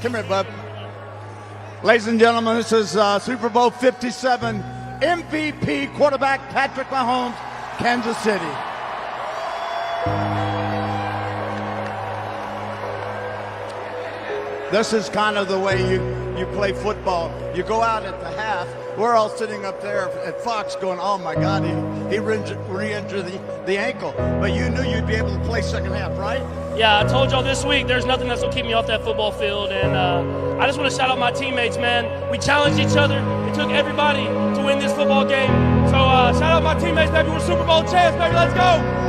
Come here, bud. Ladies and gentlemen, this is Super Bowl 57 MVP quarterback Patrick Mahomes, Kansas City. This is kind of the way you play football. You go out at the half. We're all sitting up there at Fox going, oh, my God, he re-injured the ankle. But you knew you'd be able to play second half, right? Yeah, I told y'all this week there's nothing that's going to keep me off that football field. And I just want to shout out my teammates, man. We challenged each other. It took everybody to win this football game. So shout out my teammates, baby. We're Super Bowl champs, baby. Let's go.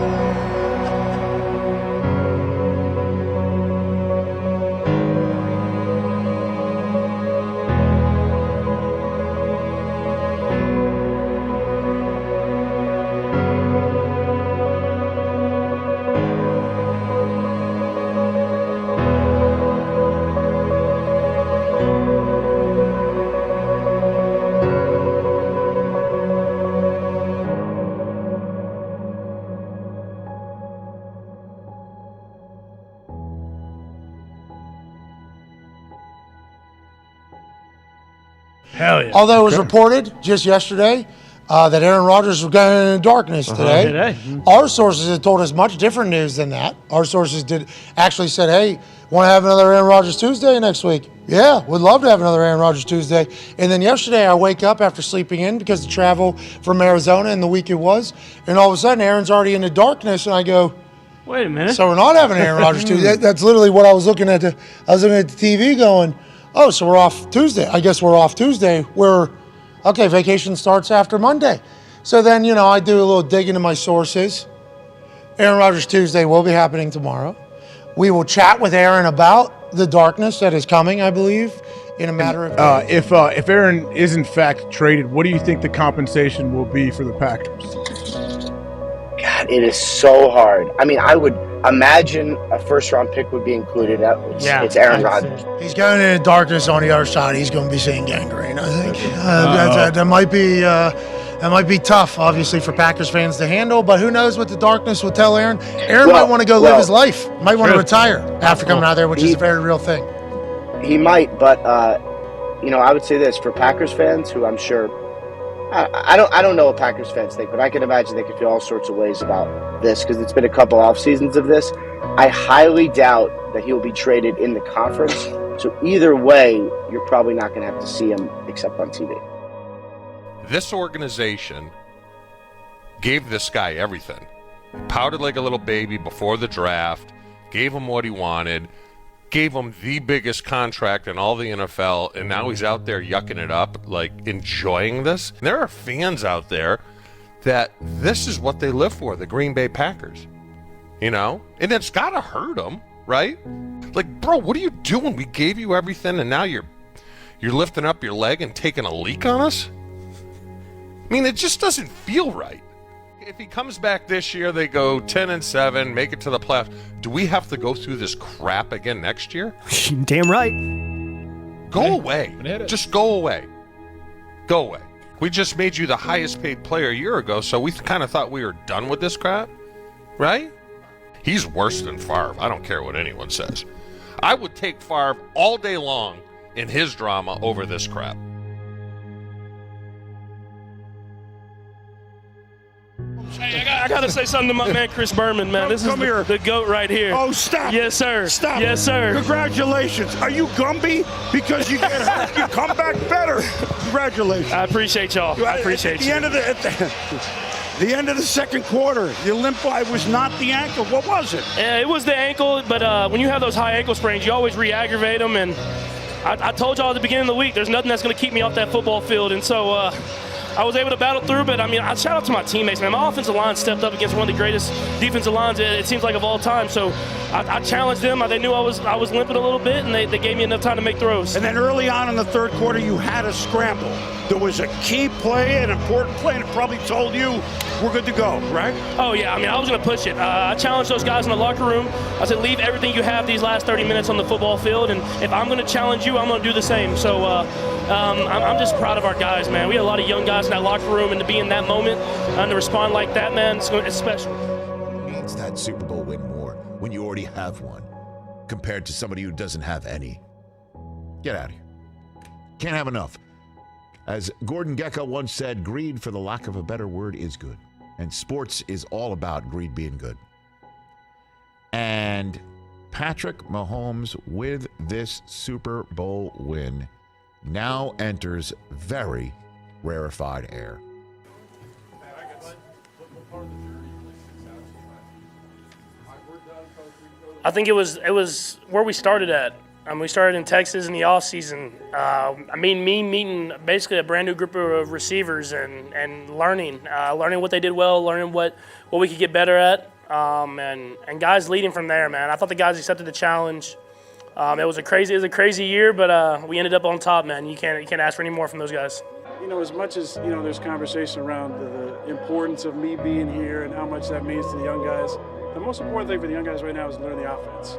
Hell yeah. Although it was reported just yesterday that Aaron Rodgers was going in darkness today. Our sources had told us much different news than that. Our sources did actually said, hey, want to have another Aaron Rodgers Tuesday next week? Yeah, would love to have another Aaron Rodgers Tuesday. And then yesterday I wake up after sleeping in because of travel from Arizona and the week it was, and all of a sudden Aaron's already in the darkness, and I go, wait a minute. so we're not having Aaron Rodgers Tuesday. That's literally what I was looking at. I was looking at the TV going, oh, so we're off Tuesday. I guess we're off Tuesday. Okay, vacation starts after Monday. So then, I do a little dig into my sources. Aaron Rodgers Tuesday will be happening tomorrow. We will chat with Aaron about the darkness that is coming, I believe, in a matter of days. If Aaron is in fact traded, what do you think the compensation will be for the Packers? God, it is so hard. I mean, I would imagine a first-round pick would be included. It's Aaron Rodgers. He's going into darkness on the other side. He's going to be seeing gangrene, I think. That might be tough, obviously, for Packers fans to handle, but who knows what the darkness will tell Aaron. Aaron might want to go live his life. Might want to retire after coming out there, which is a very real thing. He might, but, I would say this. For Packers fans, who I'm sure I don't know what Packers fans think, but I can imagine they could feel all sorts of ways about this because it's been a couple off seasons of this. I highly doubt that he'll be traded in the conference. So either way, you're probably not going to have to see him except on TV. This organization gave this guy everything. Pouted like a little baby before the draft, gave him what he wanted, gave him the biggest contract in all the NFL, and now he's out there yucking it up, like enjoying this. And there are fans out there that this is what they live for, the Green Bay Packers. And it's got to hurt them, right? Like, bro, what are you doing? We gave you everything, and now you're lifting up your leg and taking a leak on us? I mean, it just doesn't feel right. If he comes back this year, they go 10-7, make it to the playoffs. Do we have to go through this crap again next year? Damn right. Go away. Just go away. Go away. We just made you the highest paid player a year ago, so we kind of thought we were done with this crap, right? He's worse than Favre. I don't care what anyone says. I would take Favre all day long in his drama over this crap. Hey, I got to say something to my man Chris Berman, man. This is the GOAT right here. Oh, stop. Yes, sir. Stop. Yes, sir. Congratulations. Are you Gumby? Because you get hurt, you come back better. Congratulations. I appreciate y'all. I appreciate you. At the end of the second quarter, the limp was not the ankle. What was it? Yeah, it was the ankle, but when you have those high ankle sprains, you always re-aggravate them. And I told y'all at the beginning of the week, there's nothing that's going to keep me off that football field. And so I was able to battle through, but I mean, I shout out to my teammates, man. My offensive line stepped up against one of the greatest defensive lines, it seems like, of all time. So I challenged them. They knew I was limping a little bit, and they gave me enough time to make throws. And then early on in the third quarter, you had a scramble. There was a key play, an important play, and it probably told you we're good to go, right? Oh, yeah. I mean, I was going to push it. I challenged those guys in the locker room. I said, leave everything you have these last 30 minutes on the football field, and if I'm going to challenge you, I'm going to do the same. So I'm just proud of our guys, man. We had a lot of young guys in that locker room, and to be in that moment and to respond like that, man, it's special. It means that Super Bowl win more when you already have one compared to somebody who doesn't have any. Get out of here. Can't have enough. As Gordon Gekko once said, greed, for the lack of a better word, is good. And sports is all about greed being good. And Patrick Mahomes, with this Super Bowl win, now enters very rarefied air. I think it was where we started at. We started in Texas in the offseason. Me meeting basically a brand new group of receivers and learning what they did well, learning what we could get better at, and guys leading from there, man. I thought the guys accepted the challenge. It was a crazy year, but we ended up on top, man. You can't ask for any more from those guys. As much as there's conversation around the importance of me being here and how much that means to the young guys. The most important thing for the young guys right now is to learn the offense.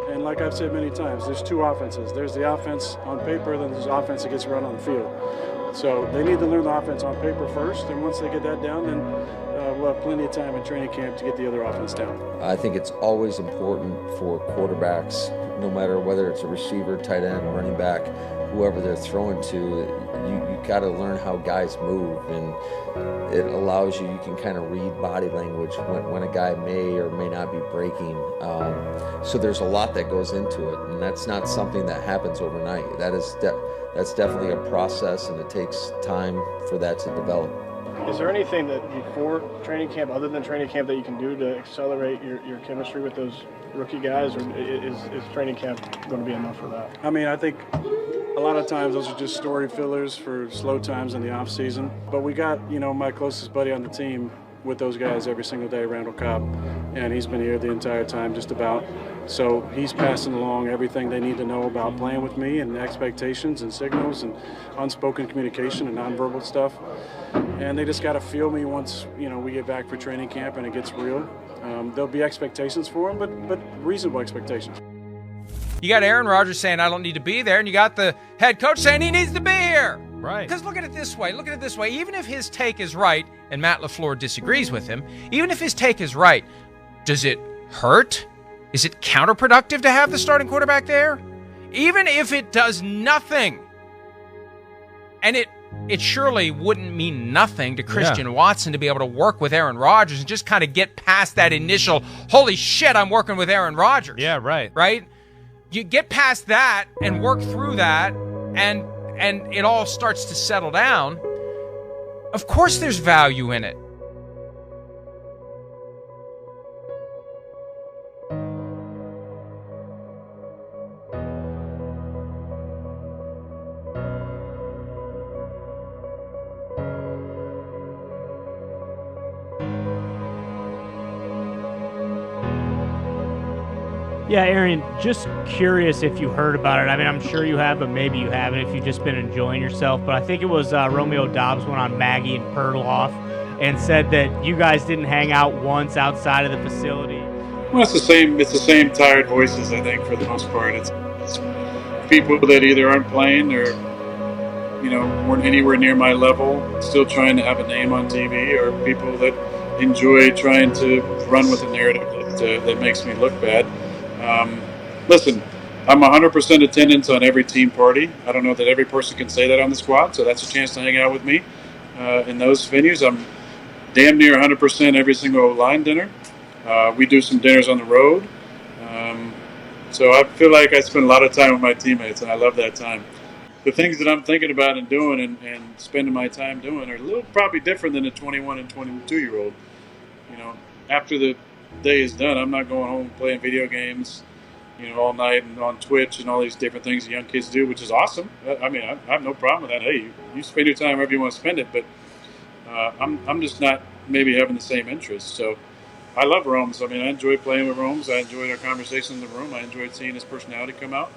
And like I've said many times, there's two offenses. There's the offense on paper, then there's the offense that gets run on the field. So they need to learn the offense on paper first, and once they get that down, then we'll have plenty of time in training camp to get the other offense down. I think it's always important for quarterbacks, no matter whether it's a receiver, tight end, running back, whoever they're throwing to, you got to learn how guys move, and it allows you can kind of read body language when a guy may or may not be breaking. So there's a lot that goes into it, and that's not something that happens overnight. That's definitely a process, and it takes time for that to develop. Is there anything that before training camp, other than training camp, that you can do to accelerate your chemistry with those rookie guys, or is training camp going to be enough for that? I think a lot of times those are just story fillers for slow times in the off season. But we got, my closest buddy on the team with those guys every single day, Randall Cobb, and he's been here the entire time just about. So he's passing along everything they need to know about playing with me, and expectations and signals and unspoken communication and nonverbal stuff. And they just got to feel me once, we get back for training camp and it gets real. There'll be expectations for them, but reasonable expectations. You got Aaron Rodgers saying, I don't need to be there, and you got the head coach saying he needs to be here. Right. Because look at it this way. Even if his take is right, and Matt LaFleur disagrees with him, even if his take is right, does it hurt? Is it counterproductive to have the starting quarterback there? Even if it does nothing, and it surely wouldn't mean nothing to Christian Watson to be able to work with Aaron Rodgers and just kind of get past that initial, holy shit, I'm working with Aaron Rodgers. Yeah, right. Right? You get past that and work through that, and it all starts to settle down. Of course there's value in it. Yeah, Aaron, just curious if you heard about it. I'm sure you have, but maybe you haven't if you've just been enjoying yourself. But I think it was Romeo Dobbs went on Maggie and Perloff and said that you guys didn't hang out once outside of the facility. Well, it's the same tired voices, I think, for the most part. It's people that either aren't playing or, weren't anywhere near my level, still trying to have a name on TV, or people that enjoy trying to run with a narrative that makes me look bad. Listen, I'm 100% attendance on every team party. I don't know that every person can say that on the squad, so that's a chance to hang out with me in those venues. I'm damn near 100% every single line dinner. We do some dinners on the road. So I feel like I spend a lot of time with my teammates, and I love that time. The things that I'm thinking about and doing and spending my time doing are a little probably different than a 21 and 22-year-old. After the day is done, I'm not going home playing video games, all night and on Twitch and all these different things that young kids do, which is awesome. I have no problem with that. Hey, you spend your time wherever you want to spend it, but I'm just not maybe having the same interests. So I love Rome's. I enjoy playing with Rome's. I enjoyed our conversation in the room. I enjoyed seeing his personality come out.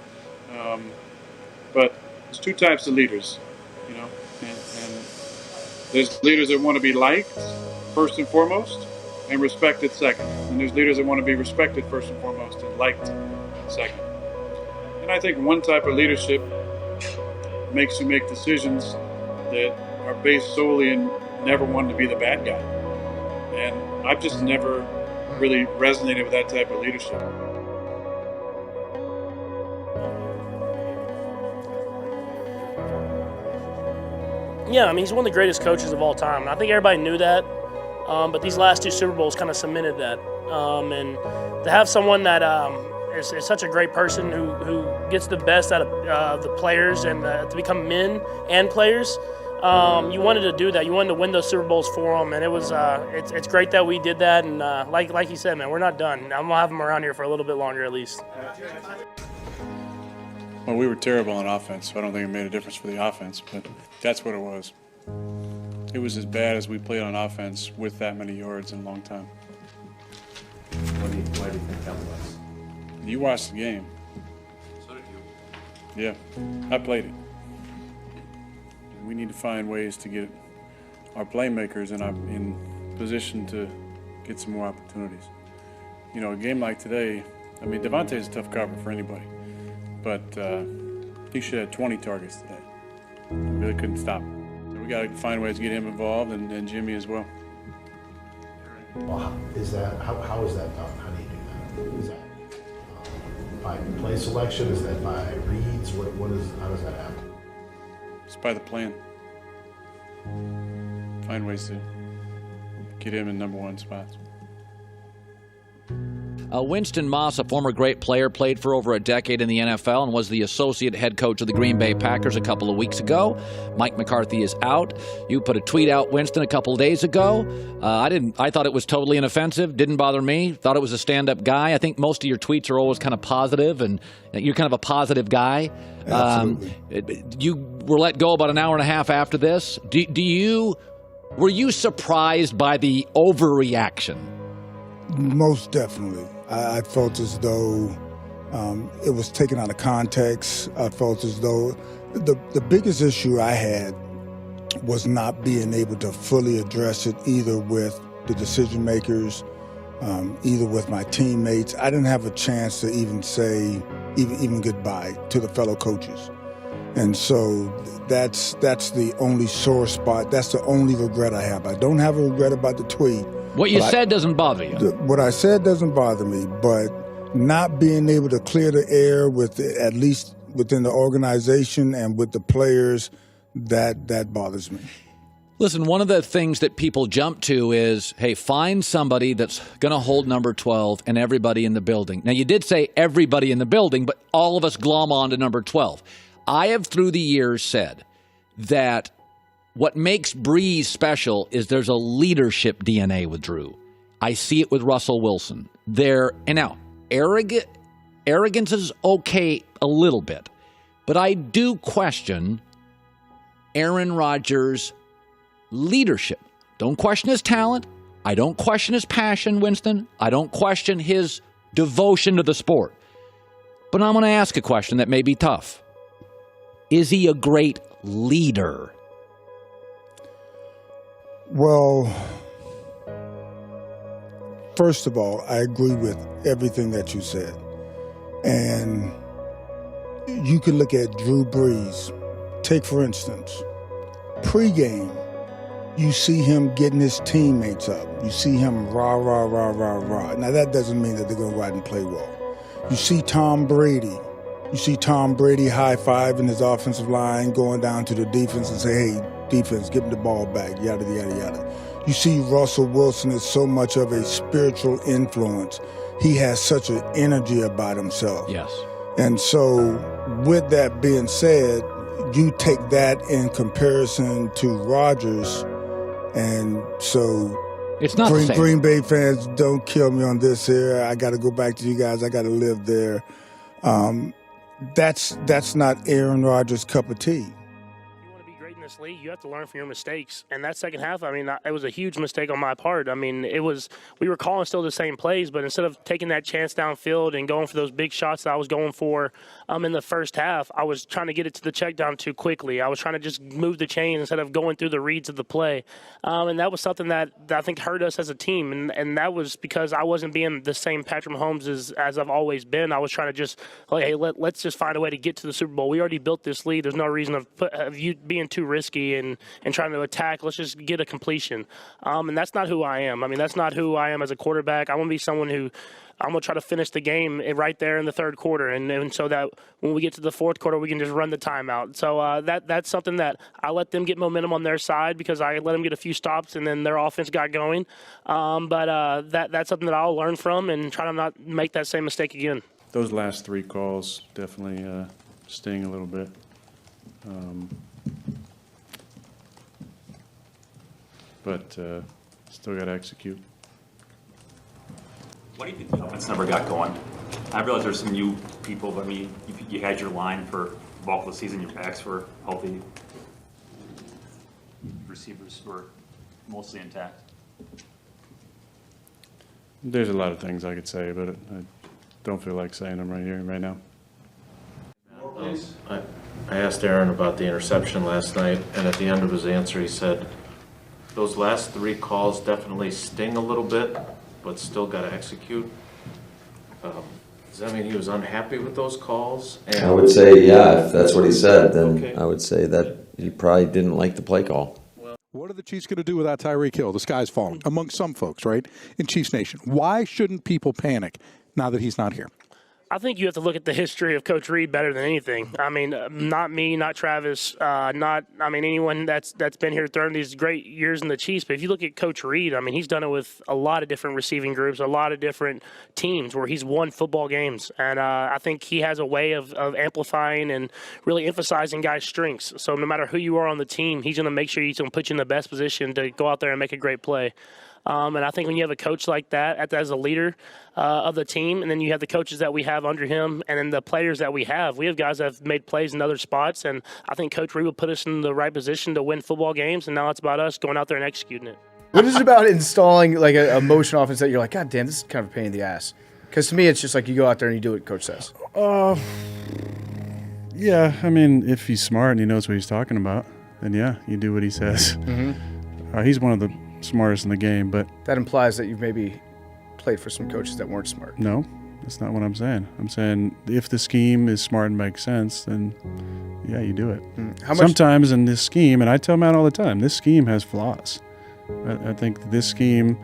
But there's two types of leaders, and there's leaders that want to be liked first and foremost, and respected second. And there's leaders that want to be respected first and foremost and liked second. And I think one type of leadership makes you make decisions that are based solely in never wanting to be the bad guy. And I've just never really resonated with that type of leadership. Yeah, I mean, he's one of the greatest coaches of all time. And I think everybody knew that, but these last 2 Super Bowls kind of cemented that. And to have someone that is such a great person who gets the best out of the players and to become men and players, you wanted to do that. You wanted to win those Super Bowls for them, and it was it's great that we did that. And like you said, man, we're not done. I'm gonna have them around here for a little bit longer at least. Well, we were terrible on offense, so I don't think it made a difference for the offense, but that's what it was. It was as bad as we played on offense with that many yards in a long time. Why do you think that was? You watched the game. So did you. Yeah, I played it. We need to find ways to get our playmakers in position to get some more opportunities. You know, a game like today, I mean, Devontae is a tough cover for anybody, but he should have 20 targets today. Really couldn't stop him. So we got to find ways to get him involved and Jimmy as well. Well, how is that done? How do you do that? Is that by play selection? Is that by reads? How does that happen? It's by the plan. Find ways to get him in number 1 spots. Winston Moss, a former great player, played for over a decade in the NFL and was the associate head coach of the Green Bay Packers a couple of weeks ago. Mike McCarthy is out. You put a tweet out, Winston, a couple of days ago. I thought it was totally inoffensive. Didn't bother me. Thought it was a stand-up guy. I think most of your tweets are always kind of positive, and you're kind of a positive guy. You were let go about an hour and a half after this. Were you surprised by the overreaction? Most definitely. I felt as though it was taken out of context. I felt as though the biggest issue I had was not being able to fully address it either with the decision makers, either with my teammates. I didn't have a chance to even say even goodbye to the fellow coaches. And so that's the only sore spot. That's the only regret I have. I don't have a regret about the tweet. What you said doesn't bother you. What I said doesn't bother me, but not being able to clear the air with at least within the organization and with the players, that bothers me. Listen, one of the things that people jump to is, hey, find somebody that's going to hold number 12 and everybody in the building. Now, you did say everybody in the building, but all of us glom on to number 12. I have through the years said that what makes Breeze special is there's a leadership DNA with Drew. I see it with Russell Wilson. And now, arrogance is okay a little bit, but I do question Aaron Rodgers' leadership. Don't question his talent. I don't question his passion, Winston. I don't question his devotion to the sport. But I'm going to ask a question that may be tough. Is he a great leader? Well, first of all, I agree with everything that you said. And you can look at Drew Brees. Take, for instance, pregame, you see him getting his teammates up. You see him rah, rah, rah, rah, rah. Now, that doesn't mean that they're going to go out and play well. You see Tom Brady. You see Tom Brady high-fiving his offensive line, going down to the defense and say, hey, defense, give him the ball back, yada, yada, yada. You see Russell Wilson is so much of a spiritual influence. He has such an energy about himself. Yes. And so with that being said, you take that in comparison to Rodgers, and so it's not the same. Green Bay fans, don't kill me on this here. I got to go back to you guys. I got to live there. That's not Aaron Rodgers' cup of tea. League, you have to learn from your mistakes. And that second half, I mean, it was a huge mistake on my part. I mean, we were calling still the same plays, but instead of taking that chance downfield and going for those big shots that I was going for in the first half, I was trying to get it to the check down too quickly. I was trying to just move the chain instead of going through the reads of the play. And that was something that I think hurt us as a team. And that was because I wasn't being the same Patrick Mahomes as I've always been. I was trying to just, hey, let's just find a way to get to the Super Bowl. We already built this lead. There's no reason of you being too risky risky and trying to attack. Let's just get a completion. And that's not who I am. I mean, that's not who I am as a quarterback. I want to be someone who I'm going to try to finish the game right there in the third quarter, and so that when we get to the fourth quarter, we can just run the timeout. So that's something that I let them get momentum on their side because I let them get a few stops, and then their offense got going. But that's something that I'll learn from and try to not make that same mistake again. Those last 3 calls definitely sting a little bit. But still got to execute. Why do you think the offense never got going? I realize there's some new people, but I mean, you had your line for the bulk of the season, your backs were healthy, receivers were mostly intact. There's a lot of things I could say, but I don't feel like saying them right here, right now. I asked Aaron about the interception last night, and at the end of his answer, he said, those last 3 calls definitely sting a little bit, but still got to execute. Does that mean he was unhappy with those calls? And I would say, yeah, if that's what he said, then okay. I would say that he probably didn't like the play call. What are the Chiefs going to do without Tyreek Hill? The sky's falling, among some folks, right, in Chiefs Nation. Why shouldn't people panic now that he's not here? I think you have to look at the history of Coach Ried better than anything. I mean, not me, not Travis, anyone that's been here during these great years in the Chiefs. But if you look at Coach Ried, I mean, he's done it with a lot of different receiving groups, a lot of different teams where he's won football games. And I think he has a way of amplifying and really emphasizing guys' strengths. So no matter who you are on the team, he's going to make sure he's going to put you in the best position to go out there and make a great play. And I think when you have a coach like that as a leader of the team, and then you have the coaches that we have under him, and then the players that we have guys that have made plays in other spots, and I think Coach Ried will put us in the right position to win football games, and now it's about us going out there and executing it. What is it about installing like a motion offense that you're like, God damn, this is kind of a pain in the ass? Because to me, it's just like you go out there and you do what Coach says. Yeah, I mean, if he's smart and he knows what he's talking about, then yeah, you do what he says. Mm-hmm. He's one of the smartest in the game, but that implies that you've maybe played for some coaches that weren't smart. No, that's not what I'm saying. I'm saying if the scheme is smart and makes sense, then yeah, you do it. Sometimes in this scheme, and I tell Matt all the time, this scheme has flaws. I think this scheme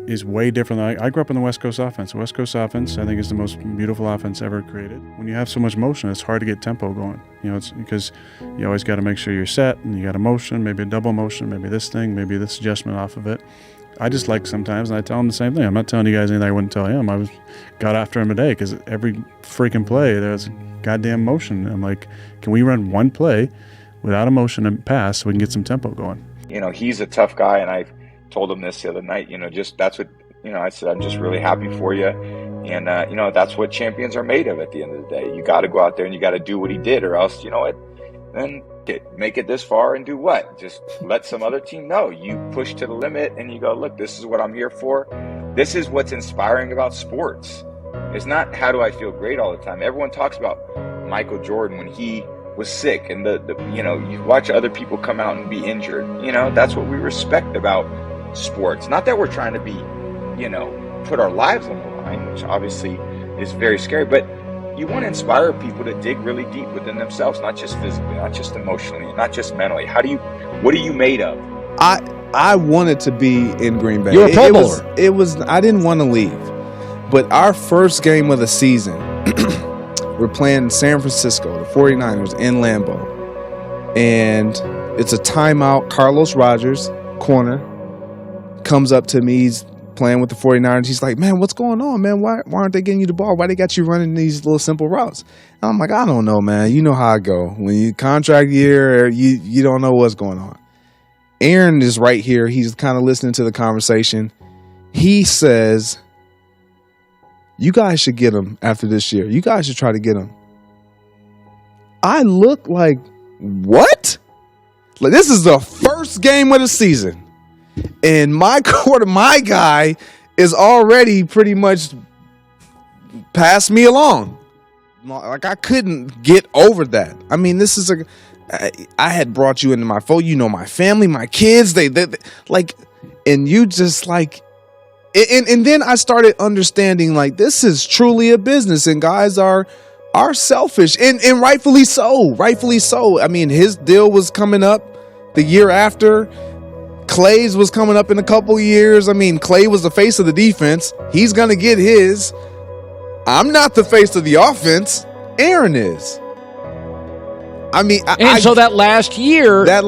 is way different. I grew up in the West Coast offense. West Coast offense, I think, is the most beautiful offense ever created. When you have so much motion, it's hard to get tempo going. You know, it's because you always got to make sure you're set, and you got a motion, maybe a double motion, maybe this thing, maybe this adjustment off of it. I just like sometimes, and I tell him the same thing. I'm not telling you guys anything I wouldn't tell him. I got after him today because every freaking play there's goddamn motion. I'm like, can we run one play without a motion and pass so we can get some tempo going? You know, he's a tough guy, and I told him this the other night. You know, just that's what, you know, I said, I'm just really happy for you. And, you know, that's what champions are made of at the end of the day. You got to go out there and you got to do what he did, or else, you know what, then make it this far and do what? Just let some other team know. You push to the limit and you go, look, this is what I'm here for. This is what's inspiring about sports. It's not how do I feel great all the time. Everyone talks about Michael Jordan when he was sick, and the you know, you watch other people come out and be injured. You know, that's what we respect about sports. Not that we're trying to be, you know, put our lives on the line, which obviously is very scary, but you want to inspire people to dig really deep within themselves, not just physically, not just emotionally, not just mentally. What are you made of? I wanted to be in Green Bay. You're a Pro Bowler. It was I didn't want to leave. But our first game of the season, we're playing San Francisco, the 49ers in Lambeau. And it's a timeout. Carlos Rogers, corner, comes up to me. He's playing with the 49ers. He's like, man, what's going on, man? Why aren't they getting you the ball? Why they got you running these little simple routes? And I'm like, I don't know, man. You know how I go. When you contract year, you don't know what's going on. Aaron is right here. He's kind of listening to the conversation. He says, you guys should get him after this year. You guys should try to get him. I look like, what? Like, this is the first game of the season. And my guy is already pretty much passed me along. Like, I couldn't get over that. I mean, this is I had brought you into my fold. You know, my family, my kids, they like, and you just like, and then I started understanding, like, this is truly a business, and guys are are selfish, and rightfully so. Rightfully so. I mean, his deal was coming up the year after. Clay's was coming up in a couple years. I mean, Clay was the face of the defense. He's going to get his. I'm not the face of the offense. Aaron is. I mean, so that last year, it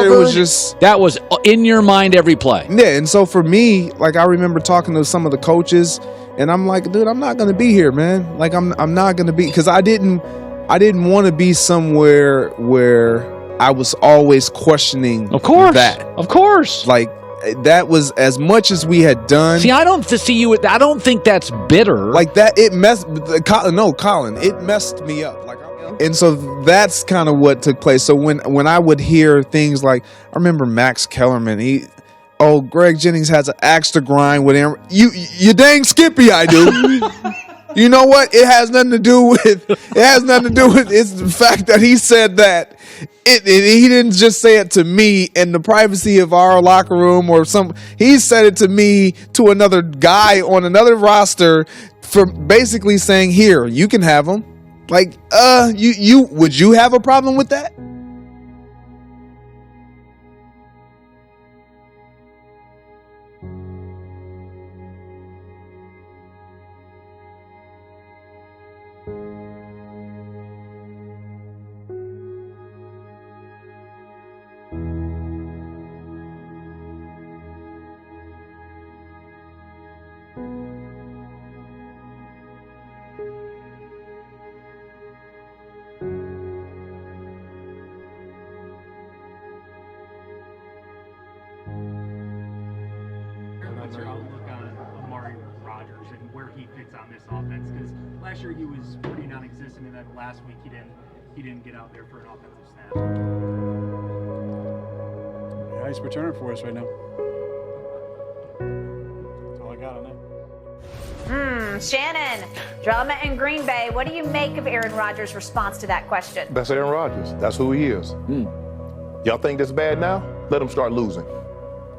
was just that was in your mind every play. Yeah, and so for me, like I remember talking to some of the coaches, and I'm like, dude, I'm not going to be here, man. Like I'm not going to be, because I didn't want to be somewhere where I was always questioning. Of course, that. Of course, like that was as much as we had done. See, I don't think that's bitter. Like that, it messed. Colin, it messed me up. Like. And so that's kind of what took place. So when I would hear things like, I remember Max Kellerman, Greg Jennings has an axe to grind with Aaron. You dang Skippy, I do. You know what? It has nothing to do with it's the fact that he said that. He didn't just say it to me in the privacy of our locker room he said it to me, to another guy on another roster, for basically saying, here, you can have him. Like, would you have a problem with that? What's your outlook on Aaron Rodgers and where he fits on this offense? Because last year he was pretty non-existent, and then last week he didn't get out there for an offensive snap. Yeah, he's returning for us right now. That's all I got on that. Shannon, drama in Green Bay. What do you make of Aaron Rodgers' response to that question? That's Aaron Rodgers. That's who he is. Y'all think this bad now? Let him start losing.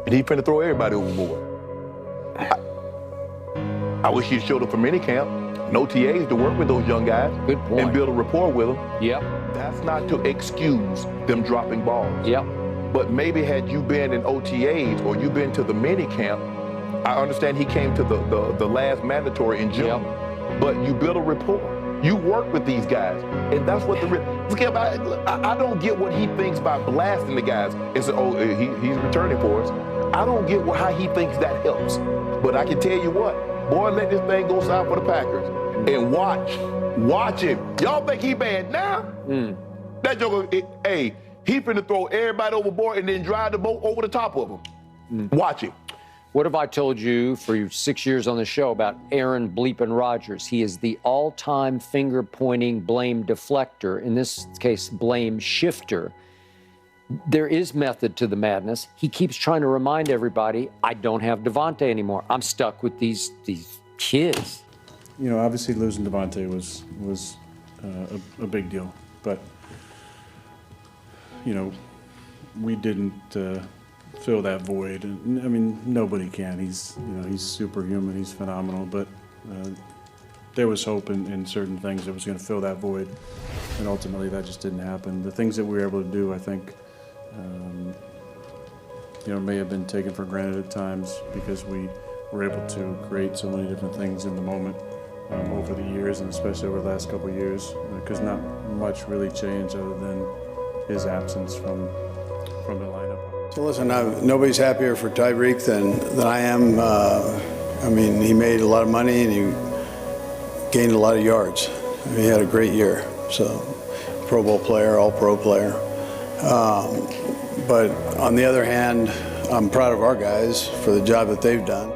And he finna throw everybody overboard. I wish he'd showed up for minicamp, no TAs to work with those young guys. Good point. And build a rapport with them. Yep. That's not to excuse them dropping balls. Yep. But maybe had you been in OTAs or you been to the minicamp, I understand he came to the last mandatory in June. Yep. But you build a rapport. You work with these guys, and that's what I don't get what he thinks by blasting the guys and say, he's returning for us. I don't get how he thinks that helps. But I can tell you what, boy, let this thing go south for the Packers and watch him. Y'all think he bad now? That joker, he finna throw everybody overboard and then drive the boat over the top of them. Watch him. What have I told you for your 6 years on the show about Aaron bleeping Rodgers? He is the all-time finger-pointing blame deflector, in this case, blame shifter. There is method to the madness. He keeps trying to remind everybody, I don't have Devontae anymore. I'm stuck with these kids. You know, obviously losing Devontae was a big deal, but you know, we didn't fill that void. I mean, nobody can. He's superhuman. He's phenomenal. But there was hope in certain things that was going to fill that void, and ultimately that just didn't happen. The things that we were able to do, I think, may have been taken for granted at times because we were able to create so many different things in the moment over the years, and especially over the last couple of years, because not much really changed other than his absence from the lineup. So listen, nobody's happier for Tyreek than I am. I mean, he made a lot of money and he gained a lot of yards. I mean, he had a great year. So, Pro Bowl player, All-Pro player. But on the other hand, I'm proud of our guys for the job that they've done.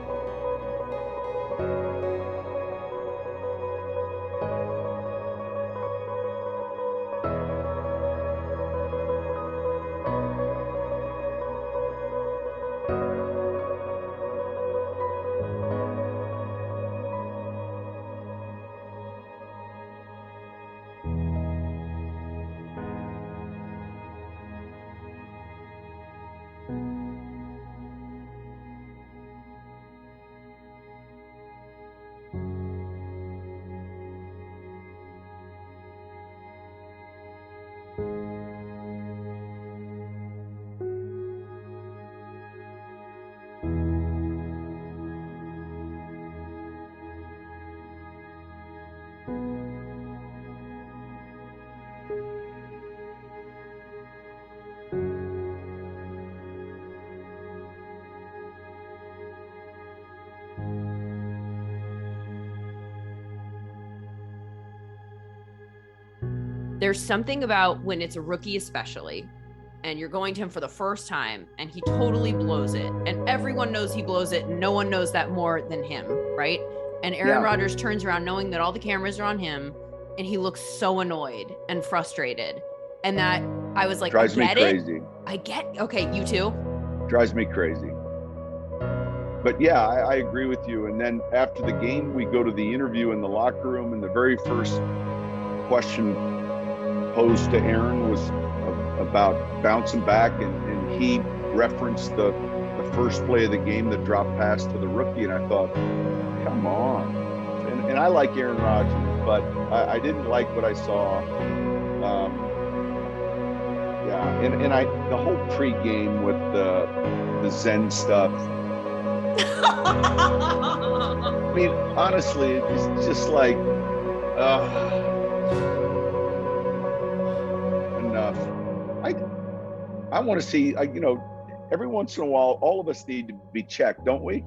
there's something about when it's a rookie especially, and you're going to him for the first time and he totally blows it, and everyone knows he blows it and no one knows that more than him, right? And Aaron Rodgers turns around knowing that all the cameras are on him, and he looks so annoyed and frustrated. And that I was like, drives me crazy. Okay, you too? Drives me crazy. But yeah, I agree with you. And then after the game, we go to the interview in the locker room, and the very first question posed to Aaron was about bouncing back, and he referenced the first play of the game, the drop pass to the rookie, and I thought, come on. And I like Aaron Rodgers, but I didn't like what I saw. And the whole pregame with the Zen stuff. I mean, honestly, it's just like, enough. I want to see, every once in a while, all of us need to be checked, don't we?